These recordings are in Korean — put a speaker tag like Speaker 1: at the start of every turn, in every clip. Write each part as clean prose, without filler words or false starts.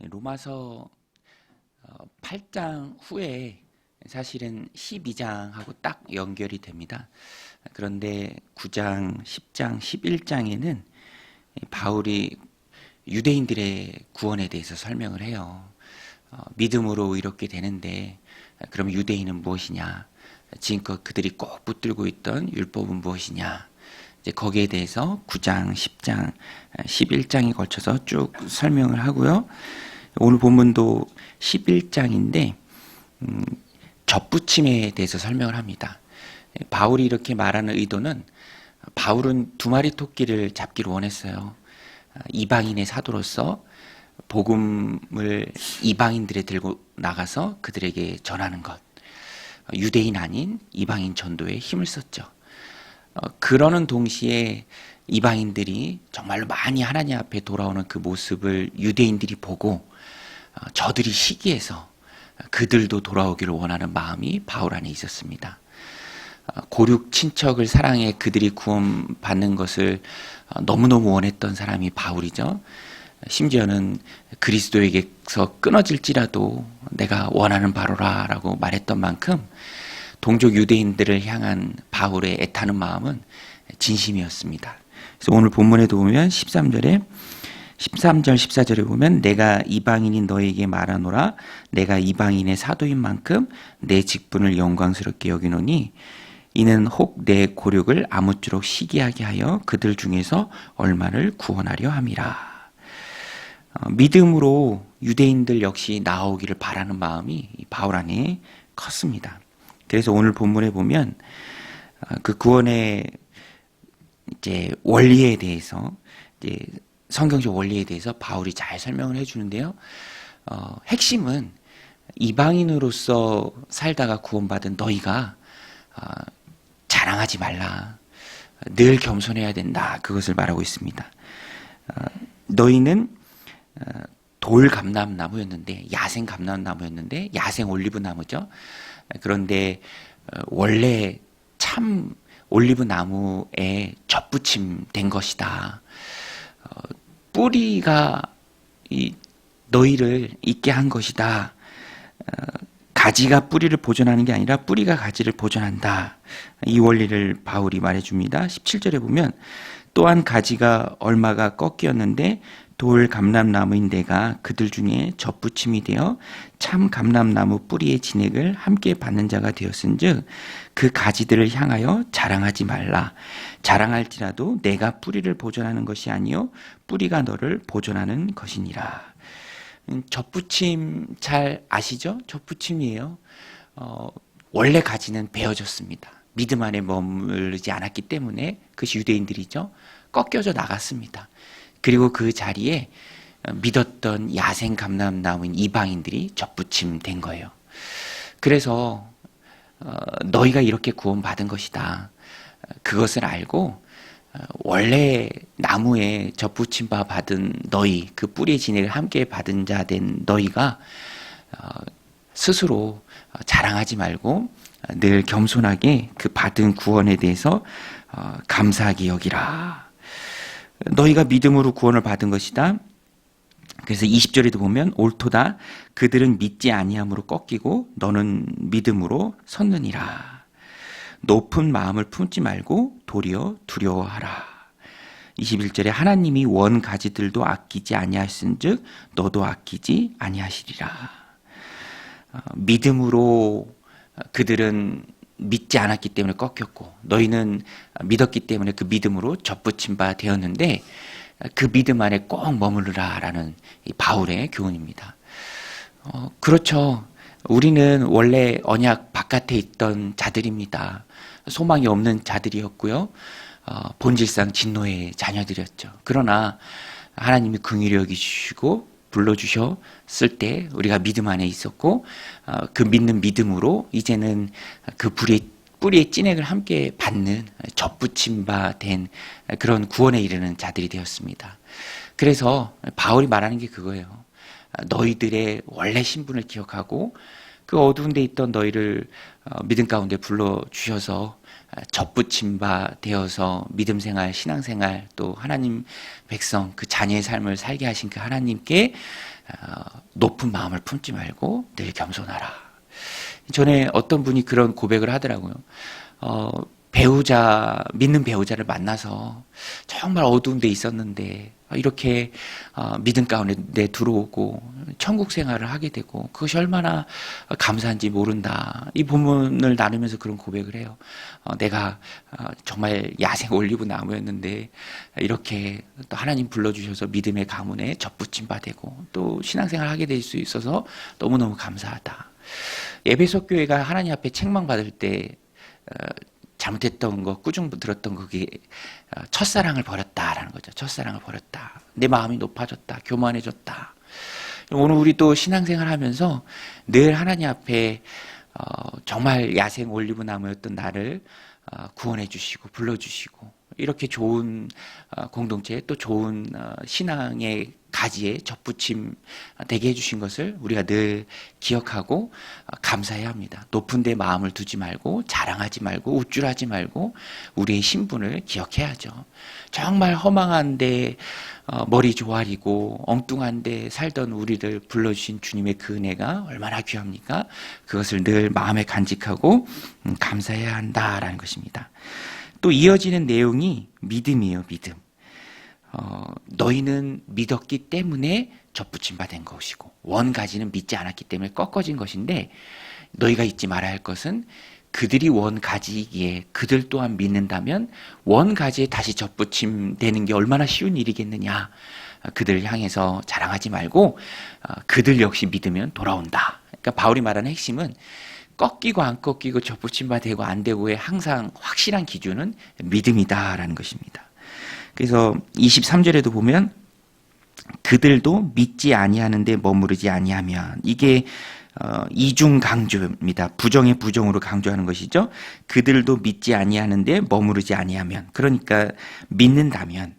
Speaker 1: 로마서 8장 후에 사실은 12장하고 딱 연결이 됩니다. 그런데 9장, 10장, 11장에는 바울이 유대인들의 구원에 대해서 설명을 해요. 믿음으로 이렇게 되는데 그럼 유대인은 무엇이냐? 지금껏 그들이 꼭 붙들고 있던 율법은 무엇이냐? 이제 거기에 대해서 9장, 10장, 11장에 걸쳐서 쭉 설명을 하고요. 오늘 본문도 11장인데 접붙임에 대해서 설명을 합니다. 바울이 이렇게 말하는 의도는 바울은 두 마리 토끼를 잡기를 원했어요. 이방인의 사도로서 복음을 이방인들에 들고 나가서 그들에게 전하는 것. 유대인 아닌 이방인 전도에 힘을 썼죠. 그러는 동시에 이방인들이 정말로 많이 하나님 앞에 돌아오는 그 모습을 유대인들이 보고 저들이 시기해서 그들도 돌아오기를 원하는 마음이 바울 안에 있었습니다. 고륙 친척을 사랑해 그들이 구원받는 것을 너무너무 원했던 사람이 바울이죠. 심지어는 그리스도에게서 끊어질지라도 내가 원하는 바로라 라고 말했던 만큼 동족 유대인들을 향한 바울의 애타는 마음은 진심이었습니다. 그래서 오늘 본문에도 보면 13절 14절에 보면 내가 이방인인 너에게 말하노라 내가 이방인의 사도인 만큼 내 직분을 영광스럽게 여기노니 이는 혹 내 고륙을 아무쪼록 시기하게 하여 그들 중에서 얼마를 구원하려 함이라. 믿음으로 유대인들 역시 나오기를 바라는 마음이 바울 안에 컸습니다. 그래서 오늘 본문에 보면 그 구원의 이제 원리에 대해서 이제 성경적 원리에 대해서 바울이 잘 설명을 해주는데요. 핵심은 이방인으로서 살다가 구원받은 너희가 자랑하지 말라. 늘 겸손해야 된다. 그것을 말하고 있습니다. 너희는 돌 감람나무였는데 야생 감람나무였는데 야생 올리브 나무죠. 그런데 원래 참 올리브 나무에 접붙임 된 것이다. 뿌리가 너희를 있게 한 것이다. 가지가 뿌리를 보존하는 게 아니라 뿌리가 가지를 보존한다. 이 원리를 바울이 말해줍니다. 17절에 보면 또한 가지가 얼마가 꺾였는데 돌 감람나무인 내가 그들 중에 접붙임이 되어 참 감람나무 뿌리의 진액을 함께 받는 자가 되었은즉 그 가지들을 향하여 자랑하지 말라. 자랑할지라도 내가 뿌리를 보존하는 것이 아니요 뿌리가 너를 보존하는 것이니라. 접붙임 잘 아시죠? 접붙임이에요. 원래 가지는 베어졌습니다. 믿음 안에 머무르지 않았기 때문에 그것이 유대인들이죠. 꺾여져 나갔습니다. 그리고 그 자리에 믿었던 야생 감람나무인 이방인들이 접붙임 된 거예요. 그래서 너희가 이렇게 구원받은 것이다. 그것을 알고 원래 나무에 접붙임 바 받은 너희, 그 뿌리의 진액을 함께 받은 자 된 너희가 스스로 자랑하지 말고 늘 겸손하게 그 받은 구원에 대해서 감사하게 여기라. 너희가 믿음으로 구원을 받은 것이다. 그래서 20절에도 보면 옳도다. 그들은 믿지 아니함으로 꺾이고 너는 믿음으로 섰느니라. 높은 마음을 품지 말고 도리어 두려워하라. 21절에 하나님이 원 가지들도 아끼지 아니하신즉 너도 아끼지 아니하시리라. 믿음으로 그들은 믿지 않았기 때문에 꺾였고 너희는 믿었기 때문에 그 믿음으로 접붙임 바 되었는데 그 믿음 안에 꼭 머무르라라는 이 바울의 교훈입니다. 그렇죠. 우리는 원래 언약 바깥에 있던 자들입니다. 소망이 없는 자들이었고요. 본질상 진노의 자녀들이었죠. 그러나 하나님이 긍휼히 여기시고 불러주셨을 때 우리가 믿음 안에 있었고 그 믿는 믿음으로 이제는 그 뿌리의 찐액을 함께 받는 접붙임 바 된 그런 구원에 이르는 자들이 되었습니다. 그래서 바울이 말하는 게 그거예요. 너희들의 원래 신분을 기억하고 그 어두운 데 있던 너희를 믿음 가운데 불러주셔서 접붙임 바 되어서 믿음 생활, 신앙 생활, 또 하나님 백성 그 자녀의 삶을 살게 하신 그 하나님께 높은 마음을 품지 말고 늘 겸손하라. 전에 어떤 분이 그런 고백을 하더라고요. 믿는 배우자를 만나서 정말 어두운 데 있었는데 이렇게 믿음 가운데 들어오고 천국 생활을 하게 되고 그것이 얼마나 감사한지 모른다. 이 본문을 나누면서 그런 고백을 해요. 내가 정말 야생 올리브 나무였는데 이렇게 또 하나님 불러주셔서 믿음의 가문에 접붙임 바 되고 또 신앙생활 하게 될 수 있어서 너무너무 감사하다. 에베소 교회가 하나님 앞에 책망받을 때 잘못했던 거, 꾸중 들었던 그게 첫사랑을 버렸다라는 거죠. 첫사랑을 버렸다. 내 마음이 높아졌다. 교만해졌다. 오늘 우리 또 신앙생활 하면서 늘 하나님 앞에 정말 야생 올리브 나무였던 나를 구원해 주시고 불러주시고 이렇게 좋은 공동체 또 좋은 신앙의 가지에 접붙임 되게 해주신 것을 우리가 늘 기억하고 감사해야 합니다. 높은 데 마음을 두지 말고 자랑하지 말고 우쭐하지 말고 우리의 신분을 기억해야죠. 정말 허망한데 머리 조아리고 엉뚱한데 살던 우리를 불러주신 주님의 그 은혜가 얼마나 귀합니까? 그것을 늘 마음에 간직하고 감사해야 한다라는 것입니다. 또 이어지는 내용이 믿음이에요. 믿음. 너희는 믿었기 때문에 접붙임 받은 것이고 원가지는 믿지 않았기 때문에 꺾어진 것인데 너희가 잊지 말아야 할 것은 그들이 원가지이기에 그들 또한 믿는다면 원가지에 다시 접붙임 되는 게 얼마나 쉬운 일이겠느냐. 그들을 향해서 자랑하지 말고 그들 역시 믿으면 돌아온다. 그러니까 바울이 말하는 핵심은 꺾이고 안 꺾이고 접붙임 바 되고 안 되고의 항상 확실한 기준은 믿음이다라는 것입니다. 그래서 23절에도 보면 그들도 믿지 아니하는데 머무르지 아니하면 이게 이중 강조입니다. 부정의 부정으로 강조하는 것이죠. 그들도 믿지 아니하는데 머무르지 아니하면 그러니까 믿는다면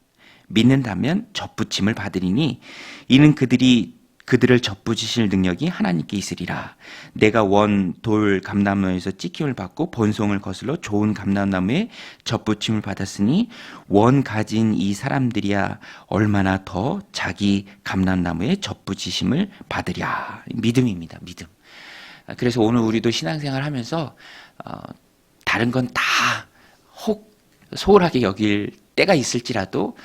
Speaker 1: 접붙임을 받으리니 이는 그들을 접붙이실 능력이 하나님께 있으리라. 내가 원 돌 감람나무에서 찍힘을 받고 본송을 거슬러 좋은 감람나무에 접붙임을 받았으니 원 가진 이 사람들이야 얼마나 더 자기 감람나무에 접붙이심을 받으랴. 믿음입니다. 믿음. 그래서 오늘 우리도 신앙생활 하면서 다른 건 다 혹 소홀하게 여길 때가 있을지라도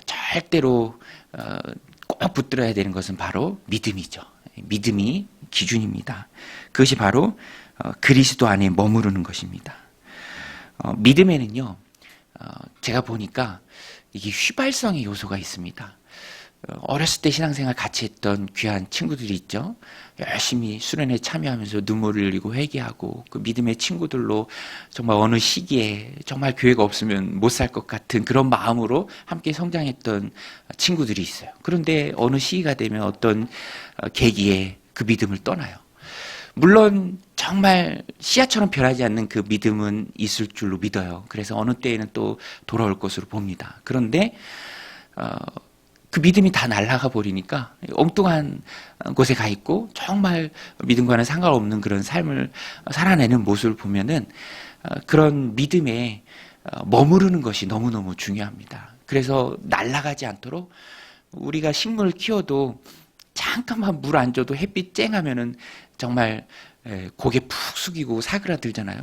Speaker 1: 절대로 꼭 붙들어야 되는 것은 바로 믿음이죠. 믿음이 기준입니다. 그것이 바로 그리스도 안에 머무르는 것입니다. 믿음에는요, 제가 보니까 이게 휘발성의 요소가 있습니다. 어렸을 때 신앙생활 같이 했던 귀한 친구들이 있죠. 열심히 수련회에 참여하면서 눈물을 흘리고 회개하고 그 믿음의 친구들로 정말 어느 시기에 정말 교회가 없으면 못 살 것 같은 그런 마음으로 함께 성장했던 친구들이 있어요. 그런데 어느 시기가 되면 어떤 계기에 그 믿음을 떠나요. 물론 정말 씨앗처럼 변하지 않는 그 믿음은 있을 줄로 믿어요. 그래서 어느 때에는 또 돌아올 것으로 봅니다. 그런데 그 믿음이 다 날아가 버리니까 엉뚱한 곳에 가 있고 정말 믿음과는 상관없는 그런 삶을 살아내는 모습을 보면은 그런 믿음에 머무르는 것이 너무너무 중요합니다. 그래서 날아가지 않도록 우리가 식물을 키워도 잠깐만 물 안 줘도 햇빛 쨍하면은 정말 고개 푹 숙이고 사그라들잖아요.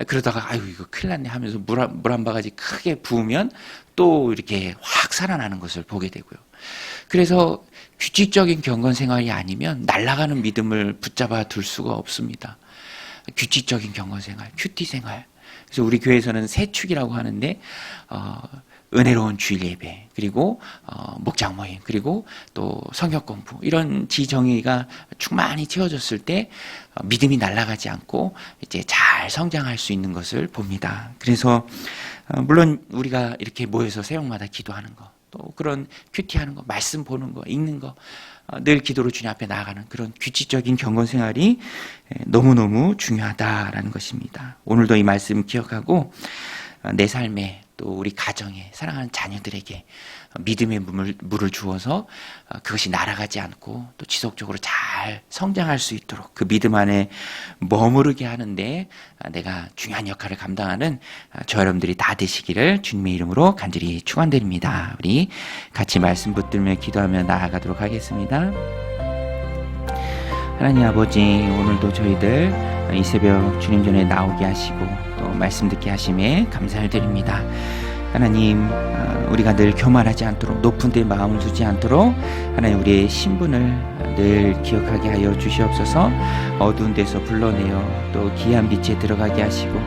Speaker 1: 그러다가 아유 이거 큰일 났네 하면서 물 한 바가지 크게 부으면 또 이렇게 확 살아나는 것을 보게 되고요. 그래서 규칙적인 경건 생활이 아니면 날아가는 믿음을 붙잡아 둘 수가 없습니다. 규칙적인 경건 생활, 큐티 생활. 그래서 우리 교회에서는 세축이라고 하는데 은혜로운 주일 예배, 그리고 목장 모임, 그리고 또 성경 공부 이런 지정의가 충만히 채워졌을 때 믿음이 날아가지 않고 이제 잘 성장할 수 있는 것을 봅니다. 그래서 물론 우리가 이렇게 모여서 새벽마다 기도하는 거, 또 그런 큐티하는 거, 말씀 보는 거, 읽는 거, 늘 기도로 주님 앞에 나아가는 그런 규칙적인 경건 생활이 너무너무 중요하다라는 것입니다. 오늘도 이 말씀 기억하고 내 삶에 또 우리 가정에 사랑하는 자녀들에게 믿음의 물을 주어서 그것이 날아가지 않고 또 지속적으로 잘 성장할 수 있도록 그 믿음 안에 머무르게 하는데 내가 중요한 역할을 감당하는 저 여러분들이 다 되시기를 주님의 이름으로 간절히 축원드립니다. 우리 같이 말씀 붙들며 기도하며 나아가도록 하겠습니다. 하나님 아버지, 오늘도 저희들 이 새벽 주님 전에 나오게 하시고 또 말씀 듣게 하심에 감사를 드립니다. 하나님, 우리가 늘 교만하지 않도록, 높은 데 마음을 두지 않도록 하나님 우리의 신분을 늘 기억하게 하여 주시옵소서. 어두운 데서 불러내어 또 귀한 빛에 들어가게 하시고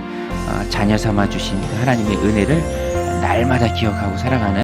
Speaker 1: 자녀 삼아 주신 하나님의 은혜를 날마다 기억하고 살아가는